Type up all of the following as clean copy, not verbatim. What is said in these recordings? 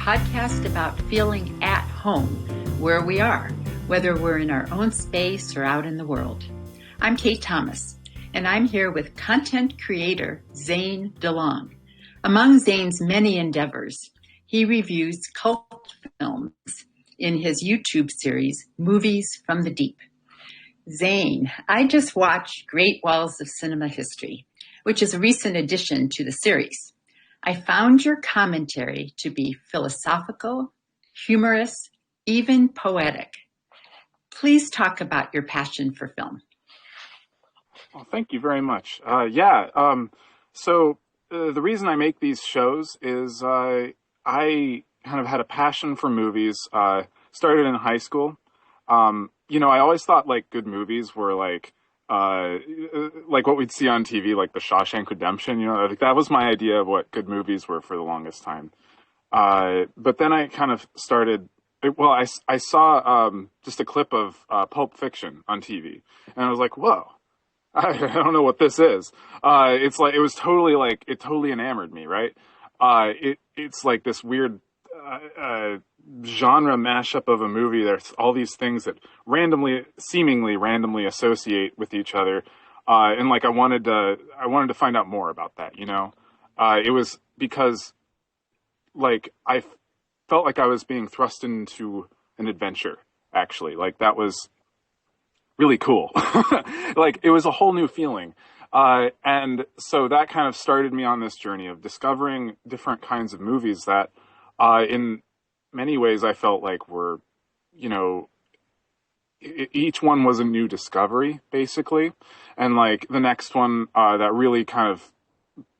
podcast about feeling at home where we are, whether we're in our own space or out in the world. I'm Kate Thomas, and I'm here with content creator Zane DeLong. Among Zane's many endeavors, he reviews cult films in his YouTube series, Movies from the Deep. Zane, I just watched Great Walls of Cinema History, which is a recent addition to the series. I found your commentary to be philosophical, humorous, even poetic. Please talk about your passion for film. Well, thank you very much. The reason I make these shows is I kind of had a passion for movies. Started in high school. I always thought like good movies were like what we'd see on TV, like The Shawshank Redemption. Like that was my idea of what good movies were for the longest time. But then I kind of started. I saw just a clip of Pulp Fiction on TV, and I was like, whoa. I don't know what this is. It totally enamored me, right? It's like this weird genre mashup of a movie. There's all these things that seemingly randomly associate with each other, and like I wanted to find out more about that. It was because like I felt like I was being thrust into an adventure. Actually, like that was really cool. Like it was a whole new feeling. And so that kind of started me on this journey of discovering different kinds of movies that, in many ways I felt like were, each one was a new discovery basically. And like the next one, that really kind of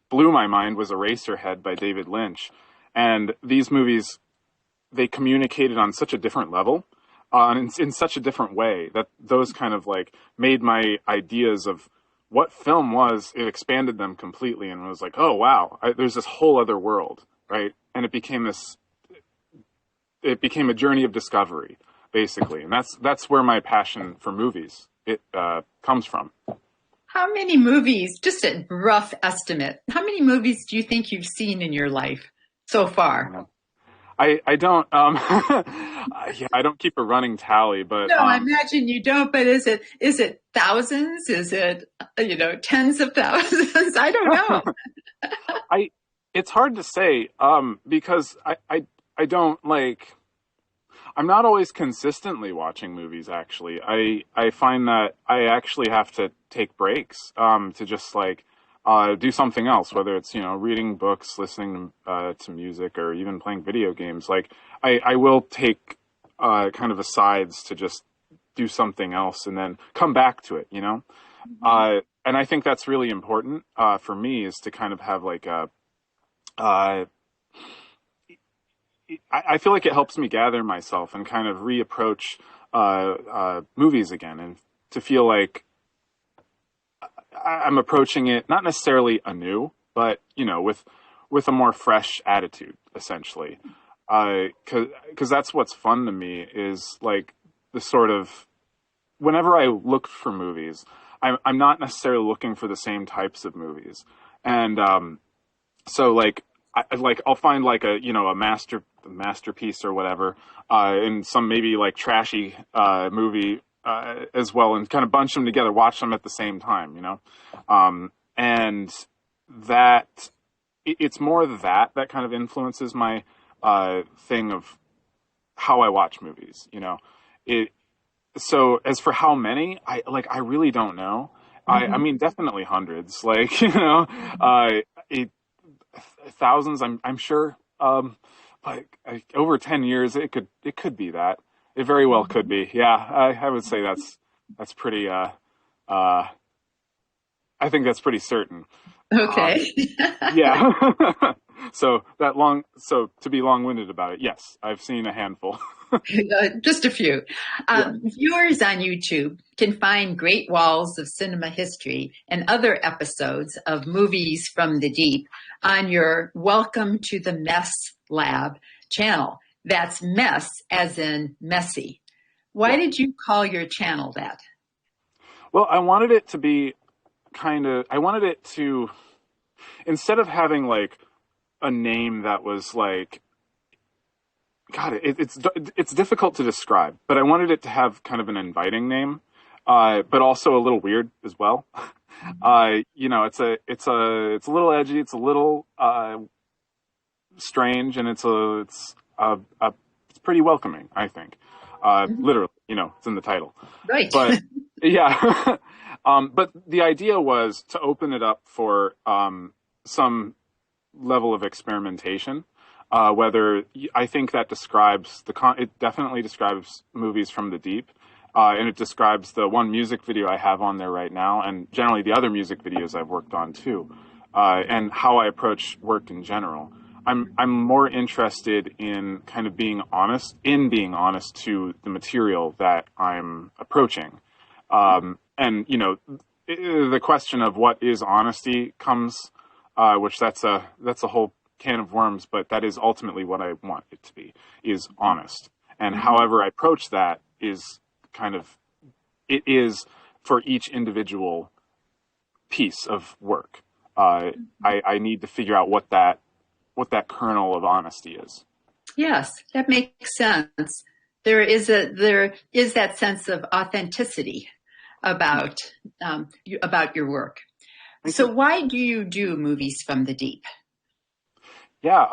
blew my mind was Eraserhead by David Lynch. And these movies, they communicated on such a different level. In such a different way that those kind of like made my ideas of what film was, it expanded them completely and was like, oh wow, there's this whole other world, right? And it became a journey of discovery, basically. And that's where my passion for movies comes from. How many movies, just a rough estimate, how many movies do you think you've seen in your life so far? I don't I don't keep a running tally, but no, I imagine you don't. But is it thousands? Is it tens of thousands? I don't know. It's hard to say because I don't like. I'm not always consistently watching movies. Actually, I find that I actually have to take breaks to just like. Do something else, whether it's, reading books, listening to music, or even playing video games. Like I will take kind of asides to just do something else and then come back to it, Mm-hmm. And I think that's really important for me is to kind of have like I feel like it helps me gather myself and kind of reapproach movies again and to feel like I'm approaching it not necessarily anew, but with a more fresh attitude, essentially. Because that's what's fun to me is like the sort of whenever I look for movies, I'm not necessarily looking for the same types of movies, and so like I'll find like a masterpiece or whatever, in some maybe like trashy movie. As well, and kind of bunch them together, watch them at the same time, and that it's more that kind of influences my thing of how I watch movies, So as for how many, I really don't know. Mm-hmm. I mean, definitely hundreds, like thousands. I'm sure, like over 10 years, it could be that. It very well could be. Yeah, I would say that's pretty. I think that's pretty certain. Okay. Yeah. So to be long-winded about it, yes, I've seen a handful. Just a few. Viewers on YouTube can find Great Walls of Cinema History and other episodes of Movies from the Deep on your Welcome to the Mess Lab channel. That's mess as in messy. Why did you call your channel that? Well, I wanted it to be instead of having like a name that was like God, it's difficult to describe, but I wanted it to have kind of an inviting name, but also a little weird as well. You know, it's a little edgy, it's a little strange, and it's pretty welcoming, I think. Mhm. Literally, you know, it's in the title. Right. But yeah, but the idea was to open it up for some level of experimentation. I think that describes it definitely describes movies from the deep, and it describes the one music video I have on there right now, and generally the other music videos I've worked on too, and how I approach work in general. I'm more interested in kind of being honest to the material that I'm approaching, and you know, the question of what is honesty comes, which that's a whole can of worms, but that is ultimately what I want it to be, is honest. And Mhm. however I approach that is kind of, it is for each individual piece of work. I need to figure out what that kernel of honesty is. Yes, that makes sense. There is that sense of authenticity about about your work. Thank So you. why do you do movies from the deep? Yeah,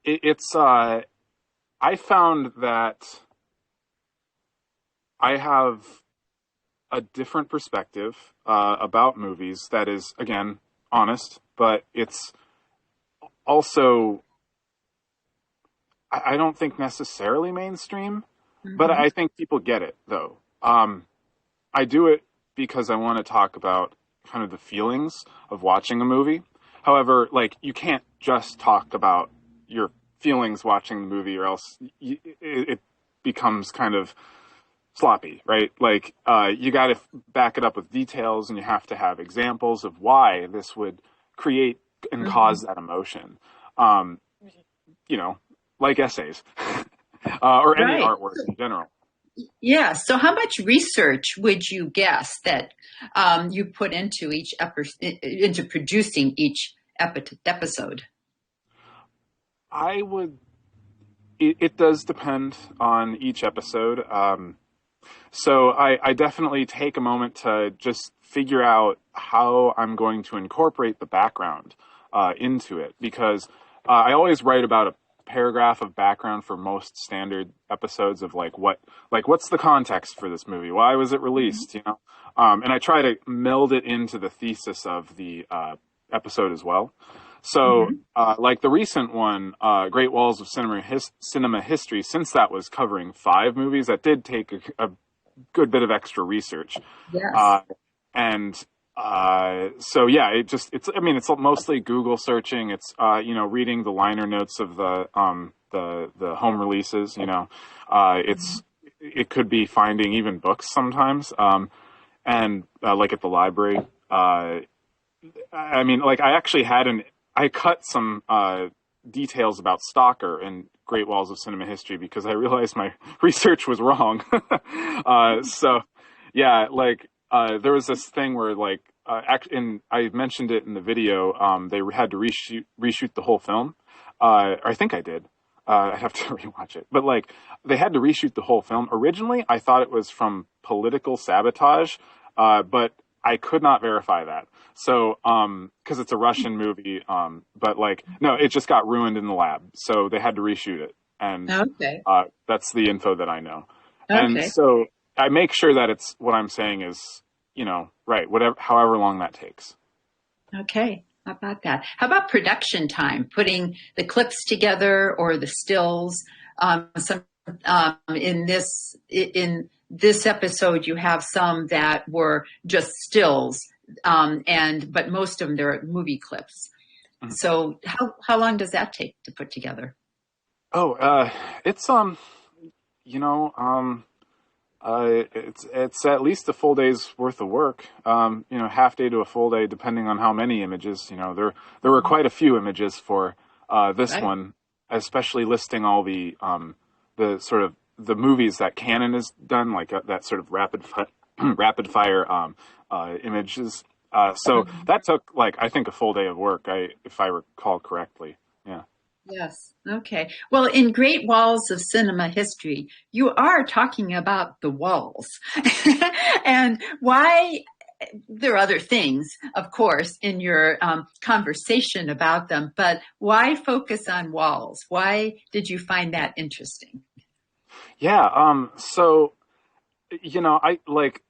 it's I found that I have a different perspective about movies that is, again, honest, but it's also, I don't think necessarily mainstream, but Hmm. I think people get it though. I do it because I want to talk about kind of the feelings of watching a movie. However, like, you can't just talk about your feelings watching the movie, or else it becomes kind of sloppy, right? Like, you got to back it up with details, and you have to have examples of why this would create and Hmm. cause that emotion. Um, you know, like essays, or any Right. artwork in general. Yeah. So how much research would you guess that you put into into producing each episode? I would. It does depend on each episode. So I definitely take a moment to just figure out how I'm going to incorporate the background into it, because I always write about a paragraph of background for most standard episodes of what's the context for this movie? Why was it Mhm. released? You know, and I try to meld it into the thesis of the episode as well. So, Hmm. like the recent one, Great Walls of Cinema History, since that was covering 5 movies, that did take a good bit of extra research. Yes. Uh, and so yeah, I mean, it's mostly Google searching. It's you know, reading the liner notes of the home releases. You know, it could be finding even books sometimes. And like at the library. I mean, like, I cut some details about Stalker in Great Walls of Cinema History because I realized my research was wrong. So, yeah, like, there was this thing where, like, I mentioned it in the video. They had to reshoot the whole film. I think I did. I'd have to rewatch it. But, like, they had to reshoot the whole film. Originally, I thought it was from political sabotage, but I could not verify that. So, because it's a Russian movie, but, like, no, it just got ruined in the lab, so they had to reshoot it, and Okay. that's the info that I know. And Okay. so I make sure that it's what I'm saying is, you know, right, whatever, however long that takes. Okay. How about that? How about production time? Putting the clips together or the stills. Some in this episode, you have some that were just stills, and but most of them they're movie clips. Mhm. So how long does that take to put together? Oh, it's you know, it's at least a full day's worth of work. You know, half day to a full day, depending on how many images. You know, there were quite a few images for this Right. one, especially listing all the sort of the movies that Canon has done, like that sort of rapid fire images. So Mhm. that took, like, I think, a full day of work. If I recall correctly. Yeah. Yes. Okay. Well, in Great Walls of Cinema History, you are talking about the walls and why there are other things, of course, in your conversation about them, but why focus on walls? Why did you find that interesting? Yeah. So, I like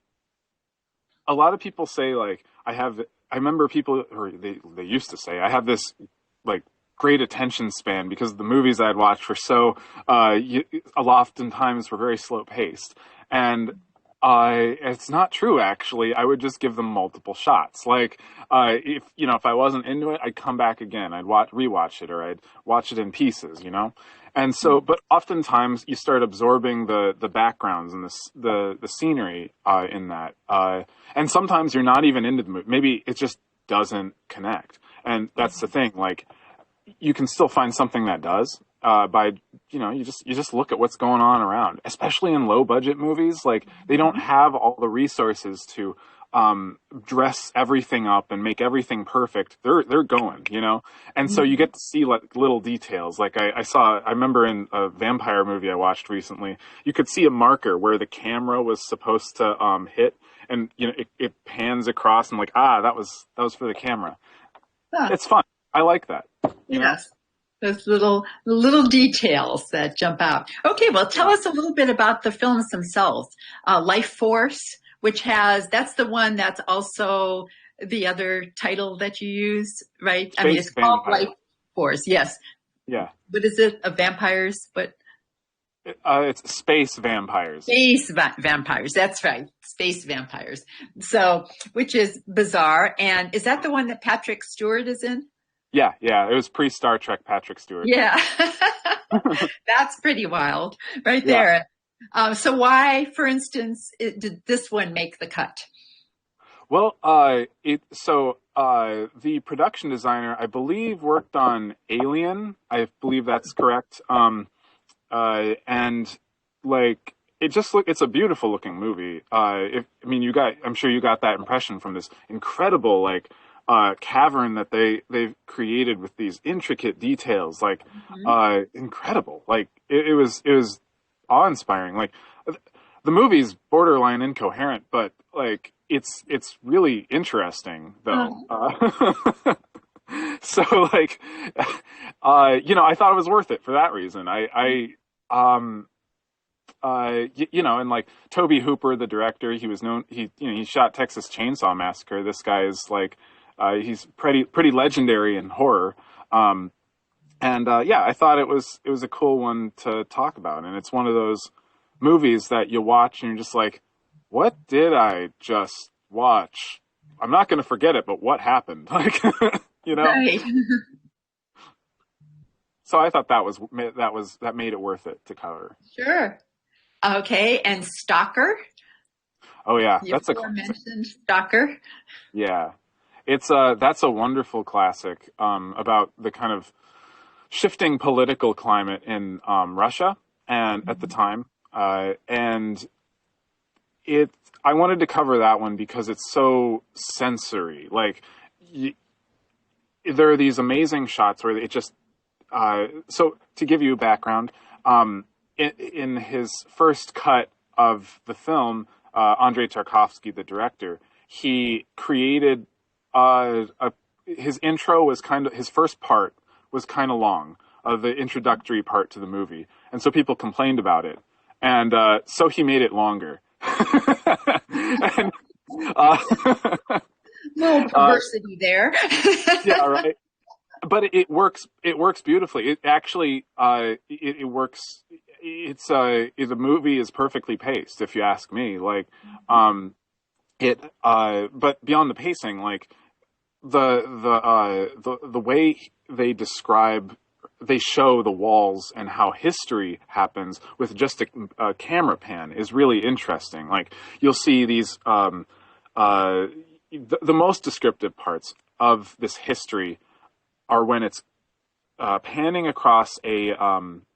a lot of people say like I remember people, or they used to say I have this like great attention span because the movies I'd watched were so oftentimes were very slow paced, and I it's not true actually. I would just give them multiple shots. Like if I wasn't into it, I'd come back again. I'd rewatch it, or I'd watch it in pieces. And so, but oftentimes you start absorbing the backgrounds and the scenery in that, and sometimes you're not even into the movie. Maybe it just doesn't connect, and that's the thing. Like you can still find something that does by you just look at what's going on around, especially in low budget movies. Like they don't have all the resources to dress everything up and make everything perfect. They're going. And so you get to see like little details. Like I remember in a vampire movie I watched recently, you could see a marker where the camera was supposed to hit, and it pans across and like that was for the camera. Huh. It's fun. I like that. Yes. Those little details that jump out. Okay, well, tell Yeah. us a little bit about the films themselves. Life Force, that's the one that's also the other title that you use, right? I mean, Space it's called Life vampire. Force, yes. Yeah. What is it? Of vampires? But It's space vampires. vampires. That's right. Space vampires. So, which is bizarre. And is that the one that Patrick Stewart is in? Yeah, yeah. It was pre-Star Trek Patrick Stewart. Yeah. That's pretty wild right Yeah. there. So why, for instance, did this one make the cut? Well, the production designer, I believe, worked on Alien. I believe that's correct. And like it's a beautiful looking movie. I'm sure you got that impression from this incredible cavern that they've created with these intricate details, like Mm-hmm. incredible. Like it was awe-inspiring. Like the movie's borderline incoherent, but like it's really interesting though. So like I thought it was worth it for that reason. And like Toby Hooper, the director, he was known. He shot Texas Chainsaw Massacre. This guy is like, he's pretty legendary in horror. And yeah, I thought it was a cool one to talk about, and it's one of those movies that you watch and you're just like, what did I just watch? I'm not going to forget it, but what happened? Like, you know. Right. So I thought that made it worth it to cover. Sure. Okay. And Stalker, Oh yeah, the that's a classic. aforementioned Stalker. Yeah, that's a wonderful classic about the kind of shifting political climate in Russia and at the time, and it I wanted to cover that one because it's so sensory. Like there are these amazing shots where it just so to give you background, in his first cut of the film, Andrei Tarkovsky, the director, he created his intro was his first part was kind of long, the introductory part to the movie, and so people complained about it, and so he made it longer. and, uh, Little perversity there. yeah, right. But it works. It works beautifully. It actually, it works. The movie is perfectly paced, if you ask me. Like, but beyond the pacing, like the way they show the walls and how history happens with just a camera pan is really interesting. Like you'll see these the most descriptive parts of this history are when it's panning across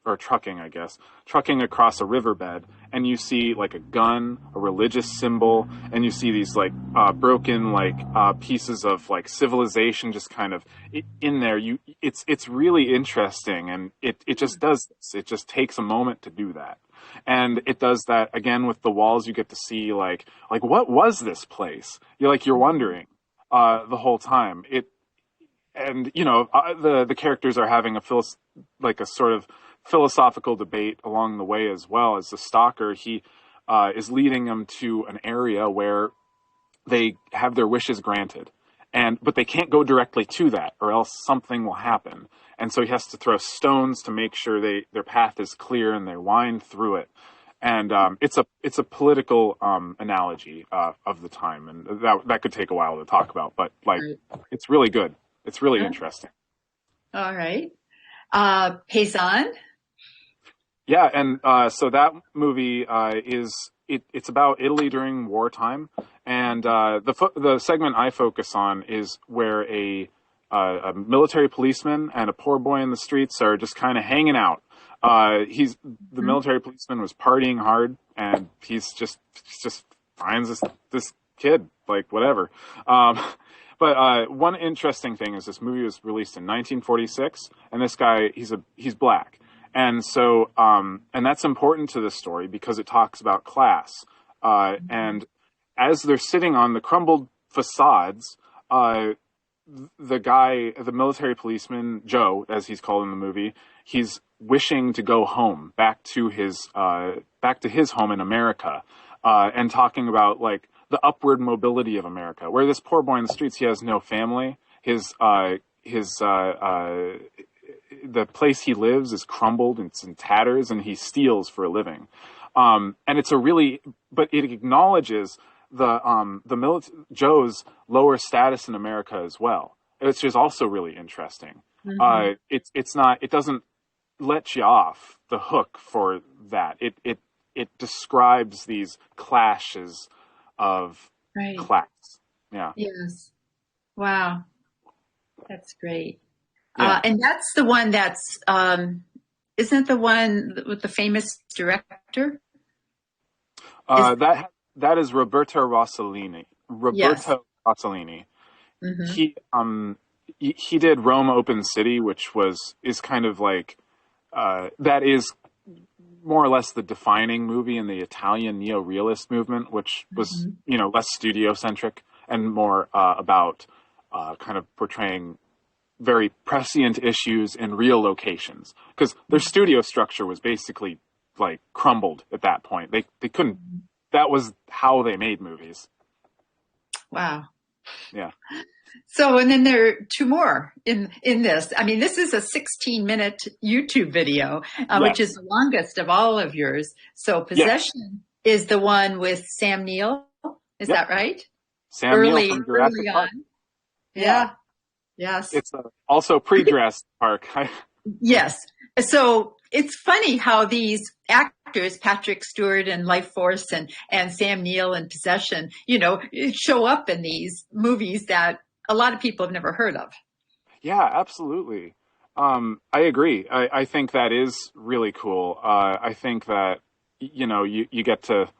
or trucking, I guess, trucking across a riverbed, and you see like a gun, a religious symbol, and you see these like broken like pieces of like civilization just kind of in there. It's really interesting, and it just does this. It just takes a moment to do that, and it does that again with the walls. You get to see like what was this place? You're wondering the whole time. And the characters are having a sort of philosophical debate along the way, as well as the stalker. He is leading them to an area where they have their wishes granted, but they can't go directly to that, or else something will happen. And so he has to throw stones to make sure their path is clear, and they wind through it. And it's a political analogy of the time, and that could take a while to talk about, but it's really good. It's really interesting. All right. Paysan? Yeah, and so that movie it's about Italy during wartime, and the segment I focus on is where a military policeman and a poor boy in the streets are just kind of hanging out. The military policeman was partying hard, and he's just finds this kid, like, whatever. But one interesting thing is this movie was released in 1946, and this guy, he's black. And so, and that's important to the story because it talks about class. And as they're sitting on the crumbled facades, the military policeman, Joe, as he's called in the movie, he's wishing to go home, back to his home in America, and talking about, like, the upward mobility of America, where this poor boy in the streets, he has no family. The place he lives is crumbled, it's in tatters, and he steals for a living. And but it acknowledges Joe's lower status in America as well, which is also really interesting. Mm-hmm. It doesn't let you off the hook for that. It describes these clashes of class. Yeah. Yes. Wow. That's great. Yeah. And that's the one that's, isn't it the one with the famous director? That is Roberto Rossellini. Yes. Rossellini. Mm-hmm. He did Rome Open City, which is kind of like, that is more or less the defining movie in the Italian neo-realist movement, which was, less studio-centric and more about kind of portraying very prescient issues in real locations. Because their studio structure was basically, like, crumbled at that point. They couldn't... That was how they made movies. Wow. Yeah. So, and then there are two more in this. I mean, this is a 16-minute YouTube video, yes, which is the longest of all of yours. So Possession is the one with Sam Neill. Is that right? Sam Neill from Jurassic Park. Yeah. Yes. It's also pre-Jurassic Park. Yes. So it's funny how these actors, Patrick Stewart and Life Force and Sam Neill and Possession, show up in these movies that a lot of people have never heard of. Yeah, absolutely. I agree. I think that is really cool. I think that, you get to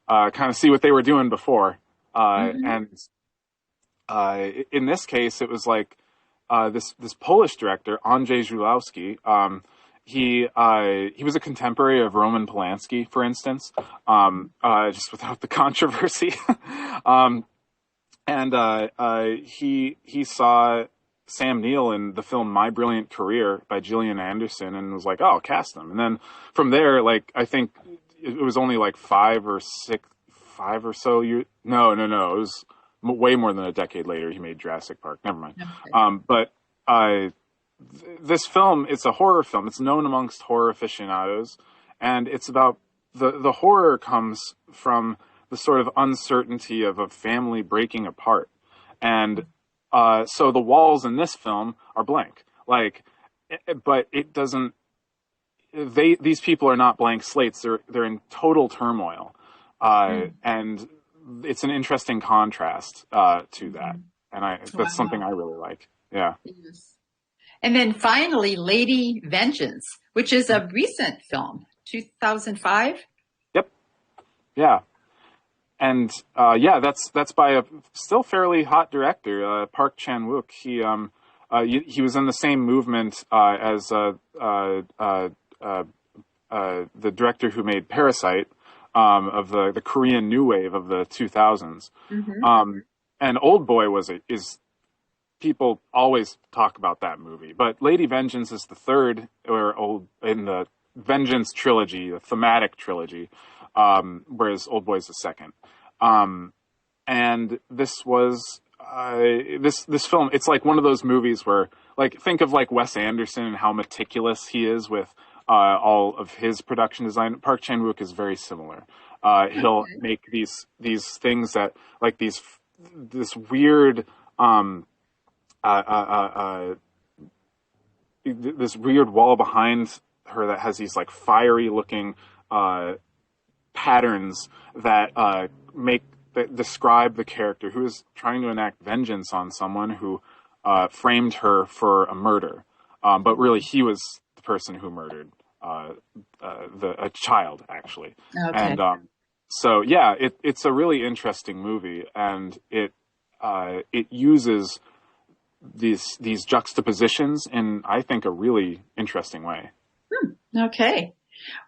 kind of see what they were doing before. And in this case, it was like this Polish director, Andrzej Żuławski. He was a contemporary of Roman Polanski, for instance, just without the controversy. And he saw Sam Neill in the film My Brilliant Career by Gillian Anderson and was like, oh, I'll cast him. And then from there, like, I think it was only like 5 or so years. No. It was way more than a decade later he made Jurassic Park. Never mind. Okay. But this film, it's a horror film. It's known amongst horror aficionados. And it's about the horror comes from the sort of uncertainty of a family breaking apart. And so the walls in this film are blank. Like, but it doesn't, these people are not blank slates. They're in total turmoil. And it's an interesting contrast to that. And that's something I really like. Yeah. Yes. And then finally, Lady Vengeance, which is a recent film, 2005. Yep. Yeah. And yeah, that's by a still fairly hot director, Park Chan-wook. He was in the same movement as the director who made Parasite, of the Korean New Wave of the 2000s. And Old Boy is people always talk about that movie, but Lady Vengeance is the third in the Vengeance trilogy, the thematic trilogy, whereas Old Boy is the second. And this was this film. It's like one of those movies where, like, think of like Wes Anderson and how meticulous he is with all of his production design. Park Chan-wook is very similar. He'll make these things that, like, this weird this weird wall behind her that has these like fiery looking patterns that describe the character who is trying to enact vengeance on someone who framed her for a murder, but really he was the person who murdered a child, actually. Okay. And so yeah, it's a really interesting movie, and it uses these juxtapositions in, I think, a really interesting way. Okay.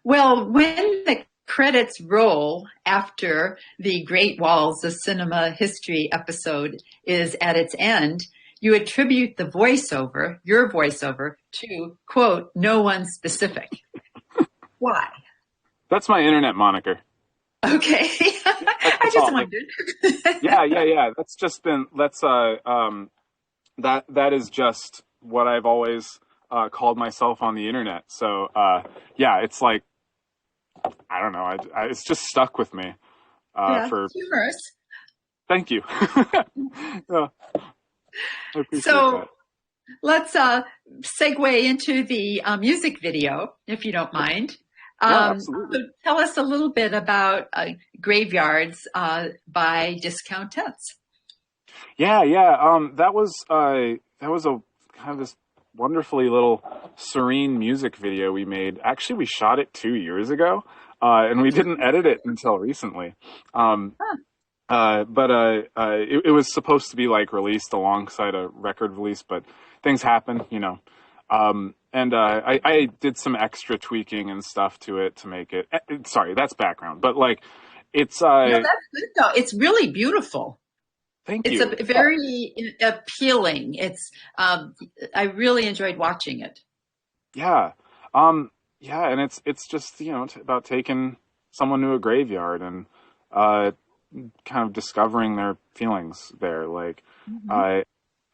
Well, when the credits roll after the Great Walls of Cinema History episode is at its end, you attribute the voiceover, your voiceover, to, quote, no one specific. Why? That's my internet moniker. Okay. I just wondered. Yeah. That is just what I've always called myself on the internet. So yeah, it's like, I don't know. It's just stuck with me. Humorous. Thank you. Yeah, I appreciate so that. let's segue into the music video, if you don't mind. Yeah, absolutely. So tell us a little bit about Graveyards by Discount Tents. Yeah. That was a kind of this wonderfully little serene music video we made. Actually, we shot it 2 years ago, and we didn't edit it until recently. But it was supposed to be like released alongside a record release, but things happen, you know. And I did some extra tweaking and stuff to it to make it. Sorry, that's background, but like it's. No, that's good though. It's really beautiful. Thank you. It's very appealing. It's I really enjoyed watching it. Yeah. Yeah, and it's just, you know, about taking someone to a graveyard and kind of discovering their feelings there. Like,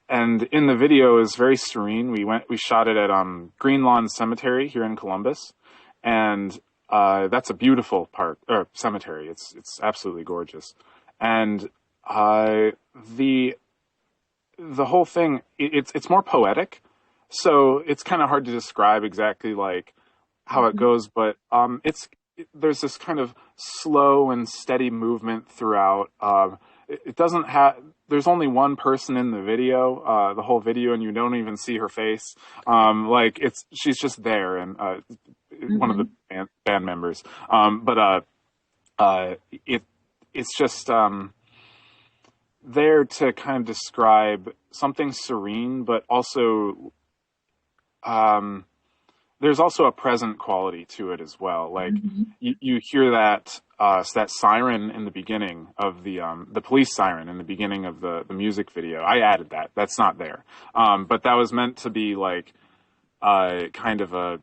and in the video is very serene. We shot it at Green Lawn Cemetery here in Columbus, and that's a beautiful park or cemetery. It's absolutely gorgeous, and the whole thing, it's more poetic, so it's kind of hard to describe exactly like how it goes, but there's this kind of slow and steady movement throughout. It doesn't have. There's only one person in the video, the whole video, and you don't even see her face. Like she's just there, and one of the band members. But it's just there to kind of describe something serene, but also there's also a present quality to it as well. Like you hear that siren in the beginning of the police siren in the beginning of the music video. I added that. That's not there. But that was meant to be like kind of a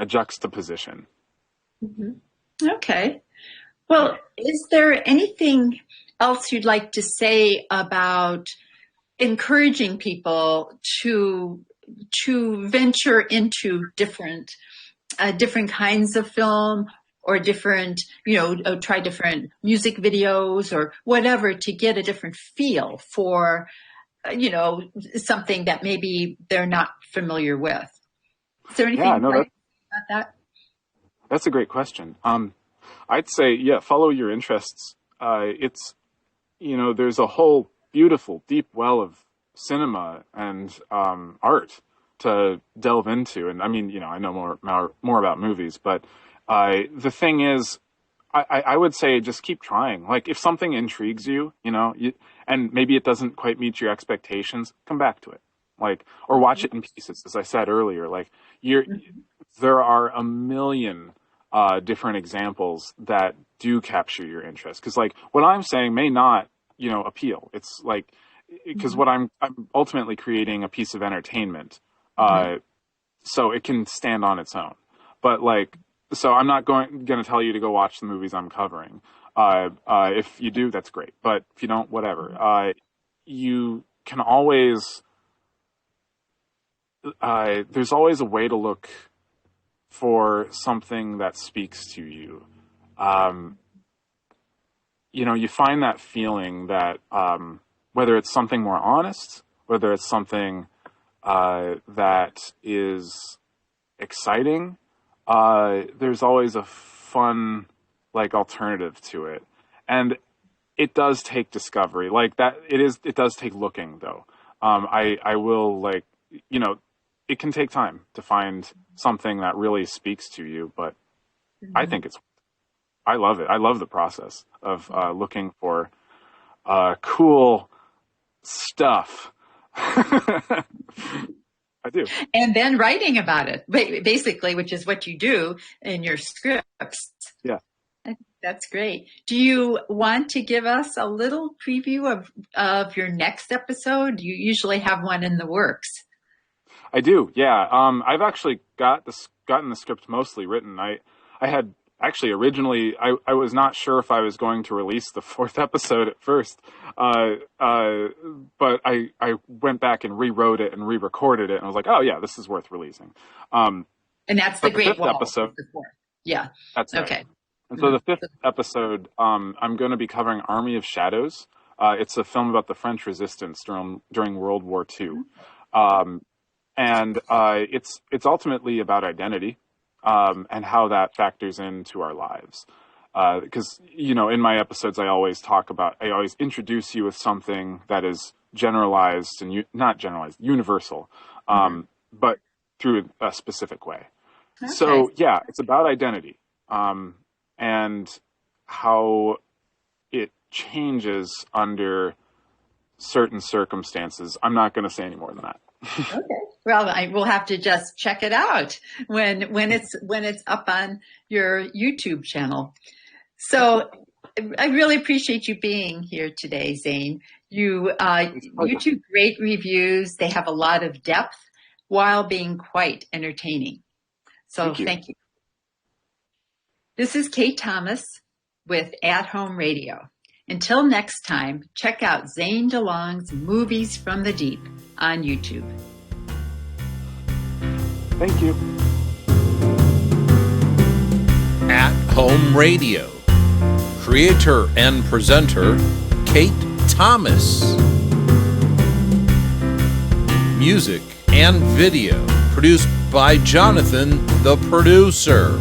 juxtaposition. Okay. Well, is there anything else you'd like to say about encouraging people to venture into different kinds of film, or different, try different music videos or whatever, to get a different feel for, something that maybe they're not familiar with? Is there anything about that? That's a great question. I'd say, follow your interests. It's, there's a whole beautiful, deep well of cinema and art to delve into. And I mean, you know, I know more about movies, but the thing is, I would say just keep trying. Like if something intrigues you, you know, and maybe it doesn't quite meet your expectations, come back to it. Like, or watch it in pieces, as I said earlier. Like there are a million different examples that do capture your interest. Because like what I'm saying may not, you know, appeal. It's like, because what I'm ultimately creating a piece of entertainment, so it can stand on its own. But like, so I'm not going to tell you to go watch the movies I'm covering. If you do, that's great. But if you don't, whatever. You can always, there's always a way to look for something that speaks to you. You know, you find that feeling that, whether it's something more honest, whether it's something that is exciting, there's always a fun, like, alternative to it. And it does take discovery. Like that, it does take looking, though. I will, like, you know, it can take time to find something that really speaks to you, but I think I love it. I love the process of looking for cool stuff. I do. And then writing about it, basically, which is what you do in your scripts. Yeah. That's great. Do you want to give us a little preview of your next episode? You usually have one in the works. I do, yeah. I've actually gotten the script mostly written. I had actually originally, I was not sure if I was going to release the 4th episode at first, but I went back and rewrote it and re-recorded it, and I was like, oh yeah, this is worth releasing. And that's the Great Wall. Episode. Yeah. That's right. Okay. And so the 5th episode, I'm going to be covering Army of Shadows. It's a film about the French Resistance during World War II. And it's ultimately about identity, and how that factors into our lives. Because, you know, in my episodes, I always introduce you with something that is generalized and not generalized, universal, but through a specific way. Okay. So yeah, it's about identity, and how it changes under certain circumstances. I'm not going to say any more than that. Okay. Well, I will have to just check it out when it's up on your YouTube channel. So I really appreciate you being here today, Zane. YouTube great reviews. They have a lot of depth while being quite entertaining. So thank you. This is Kate Thomas with At Home Radio. Until next time, check out Zane DeLong's Movies from the Deep on YouTube. Thank you. At Home Radio. Creator and presenter, Kate Thomas. Music and video produced by Jonathan, the producer.